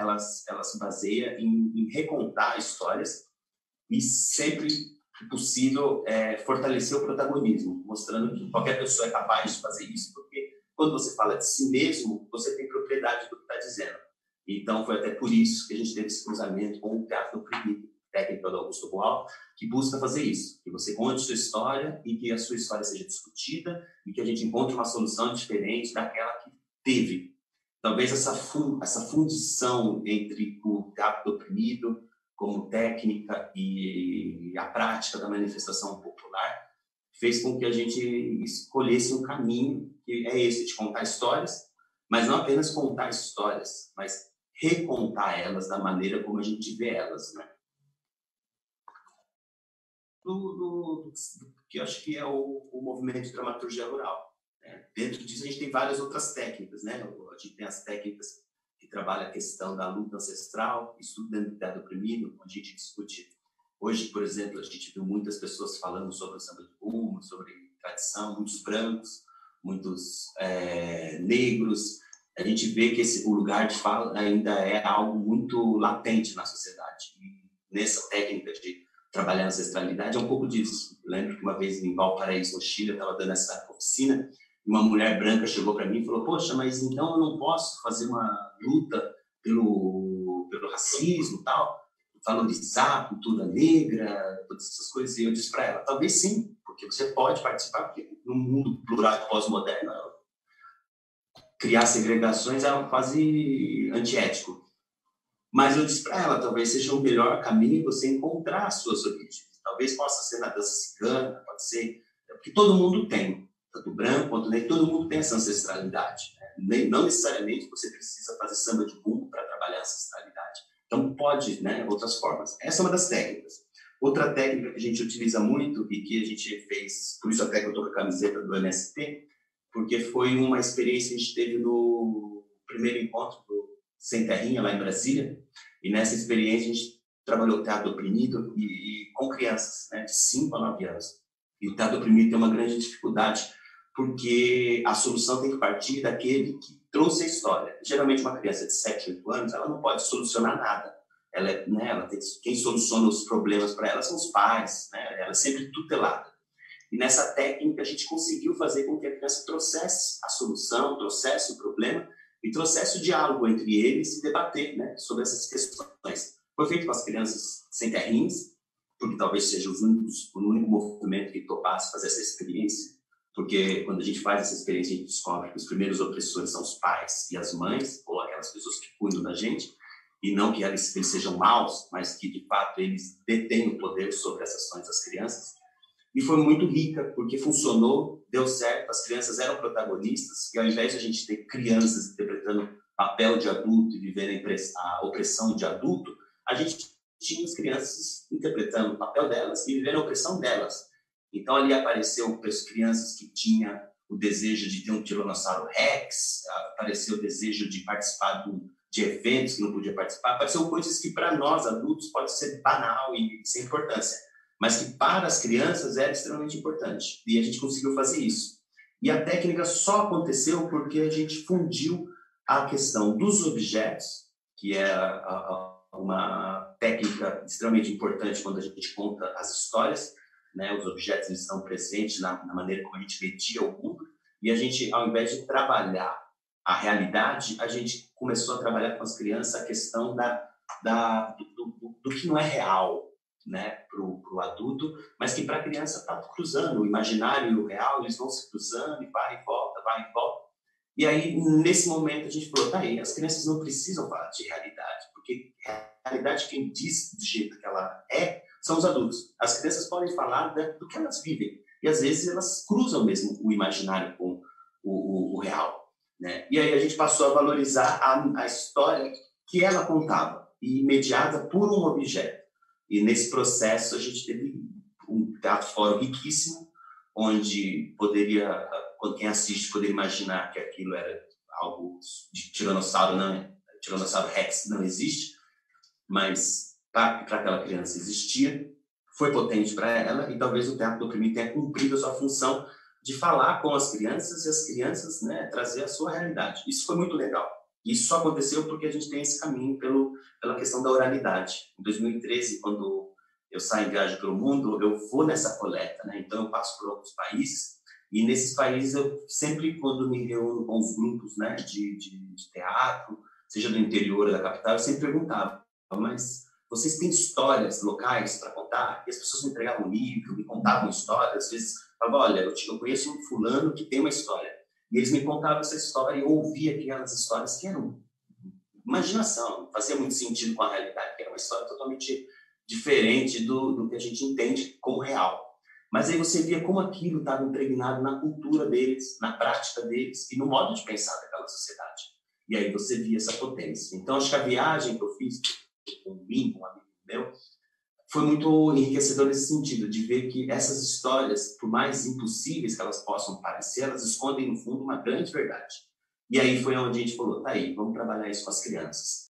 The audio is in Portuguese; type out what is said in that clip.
ela se baseia em recontar histórias e sempre que possível fortalecer o protagonismo, mostrando que qualquer pessoa é capaz de fazer isso, porque quando você fala de si mesmo, você tem propriedade do que está dizendo. Então, foi até por isso que a gente teve esse cruzamento com o Teatro Oprimido, técnica do Augusto Boal, que busca fazer isso, que você conte sua história e que a sua história seja discutida e que a gente encontre uma solução diferente daquela que teve. Talvez essa fundição entre o teatro oprimido como técnica e a prática da manifestação popular fez com que a gente escolhesse um caminho que é esse, de contar histórias, mas não apenas contar histórias, mas recontar elas da maneira como a gente vê elas, né? Do que eu acho que é o movimento de dramaturgia rural, né? Dentro disso, a gente tem várias outras técnicas, né? A gente tem as técnicas que trabalham a questão da luta ancestral, estudo da identidade oprimido, onde a gente discute. Hoje, por exemplo, a gente viu muitas pessoas falando sobre o samba de bumbo, sobre tradição, muitos brancos, muitos negros. A gente vê que o lugar de fala ainda é algo muito latente na sociedade. E nessa técnica de trabalhar a ancestralidade é um pouco disso. Eu lembro que uma vez em Valparaíso, no Chile, eu estava dando essa oficina e uma mulher branca chegou para mim e falou: poxa, mas então eu não posso fazer uma luta pelo racismo e tal, valorizar a cultura negra, todas essas coisas. E eu disse para ela: talvez sim, porque você pode participar, porque no mundo plural e pós-moderno, criar segregações é quase antiético. Mas eu disse para ela, talvez seja o melhor caminho você encontrar as suas origens. Talvez possa ser na dança cigana, pode ser... Porque todo mundo tem, tanto branco quanto negro, todo mundo tem essa ancestralidade, né? Não necessariamente você precisa fazer samba de bumbo para trabalhar a ancestralidade. Então, pode, né? Outras formas. Essa é uma das técnicas. Outra técnica que a gente utiliza muito e que a gente fez, por isso até que eu estou com a camiseta do MST, porque foi uma experiência que a gente teve no primeiro encontro do Sem Terrinha, lá em Brasília, e nessa experiência a gente trabalhou o teatro oprimido e com crianças, né, de 5 a 9 anos. E o teatro oprimido tem uma grande dificuldade, porque a solução tem que partir daquele que trouxe a história. Geralmente uma criança de 7, 8 anos, ela não pode solucionar nada. Quem soluciona os problemas para ela são os pais, né? Ela é sempre tutelada. E nessa técnica a gente conseguiu fazer com que a criança trouxesse a solução, trouxesse o problema e trouxesse o diálogo entre eles e debater, né, sobre essas questões. Foi feito com as crianças sem terrinhos, porque talvez seja o único movimento que topasse fazer essa experiência, porque quando a gente faz essa experiência a gente descobre que os primeiros opressores são os pais e as mães, ou aquelas pessoas que cuidam da gente, e não que eles sejam maus, mas que de fato eles detêm o poder sobre as ações das crianças. E foi muito rica, porque funcionou, deu certo, as crianças eram protagonistas, e ao invés de a gente ter crianças interpretando papel de adulto e vivendo a opressão de adulto, a gente tinha as crianças interpretando o papel delas e vivendo a opressão delas. Então ali apareceu crianças que tinham o desejo de ter um Tiranossauro Rex, apareceu o desejo de participar de eventos que não podia participar, apareceu coisas que para nós adultos pode ser banal e sem importância, mas que para as crianças era extremamente importante. E a gente conseguiu fazer isso. E a técnica só aconteceu porque a gente fundiu a questão dos objetos, que é uma técnica extremamente importante quando a gente conta as histórias, né? Os objetos eles estão presentes na maneira como a gente media o mundo, e a gente, ao invés de trabalhar a realidade, a gente começou a trabalhar com as crianças a questão do que não é real, né, para o adulto, mas que para a criança está cruzando o imaginário e o real, eles vão se cruzando e vai e volta, vai e volta. E aí, nesse momento, a gente falou, tá aí, as crianças não precisam falar de realidade, porque a realidade, quem diz do jeito que ela é, são os adultos. As crianças podem falar do que elas vivem, e às vezes elas cruzam mesmo o imaginário com o real, né? E aí a gente passou a valorizar a história que ela contava, e mediada por um objeto. E nesse processo a gente teve um teatro fórum riquíssimo, onde quem assiste poderia imaginar que aquilo era algo de Tiranossauro, não, Tiranossauro Rex não existe, mas para aquela criança existia, foi potente para ela, e talvez o teatro oprimido tenha cumprido a sua função de falar com as crianças e as crianças, né, trazer a sua realidade. Isso foi muito legal. Isso só aconteceu porque a gente tem esse caminho pela questão da oralidade. Em 2013, quando eu saio em viagem pelo mundo, eu vou nessa coleta, né? Então, eu passo por alguns países, e nesses países, eu sempre, quando me reúno com os grupos, né, de teatro, seja do interior ou da capital, eu sempre perguntava, mas vocês têm histórias locais para contar? E as pessoas me entregavam um livro, me contavam histórias, às vezes falavam, olha, eu conheço um fulano que tem uma história. E eles me contavam essa história e eu ouvia aquelas histórias que eram imaginação, não fazia muito sentido com a realidade, que era uma história totalmente diferente do que a gente entende como real. Mas aí você via como aquilo estava impregnado na cultura deles, na prática deles e no modo de pensar daquela sociedade. E aí você via essa potência. Então, acho que a viagem que eu fiz com o Bim, um amigo meu, foi muito enriquecedor nesse sentido, de ver que essas histórias, por mais impossíveis que elas possam parecer, elas escondem, no fundo, uma grande verdade. E aí foi onde a gente falou, tá aí, vamos trabalhar isso com as crianças.